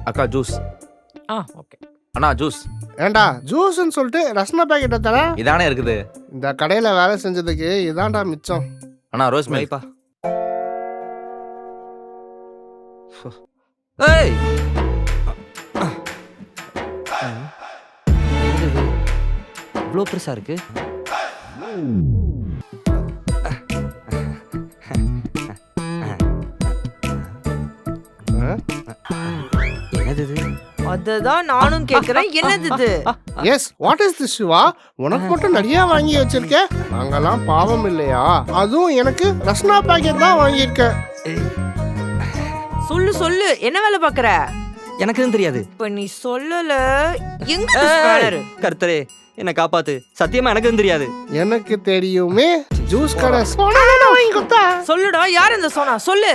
அக்கா juice. Okay. அண்ணா juice. ஏண்டா ஜூஸ்ன்னு சொல்லிட்டு ரஸ்னா பாக்கெட்டை தர. இதானே இருக்குது. இந்த கடையில் வேலை செஞ்சதுக்கு இதான்டா மிச்சம். அண்ணா ரோஸ் மில்க். வைப்பா. ஏய் இவ்வளோ பெருசா இருக்கு. என்னது இது? அததான் நானும் கேக்குறேன், என்னது இது? Yes, what is this Shiva? உனக்கு மட்டும் நிறைய வாங்கி வச்சிருக்க. நாங்கெல்லாம் பாவம் இல்லையா? அதுவும் எனக்கு ரஸ்னா பாக்கெட் தான் வாங்கியிருக்கேன். சொல்லு சொல்லு, என்ன வேலை பாக்குற? எனக்கு எதுவும் தெரியாது. இப்ப நீ சொல்லல, எங்க ஸ்பேனர்? கர்த்தரே என்ன காப்பாத்து. சத்தியமா எனக்கு எதுவும் தெரியாது. எனக்கு தெரியுமே. ஜூஸ் கடை சோனா வாங்கி கொடுத்தா. சொல்லுடா, யார் இந்த சோனா? சொல்லு.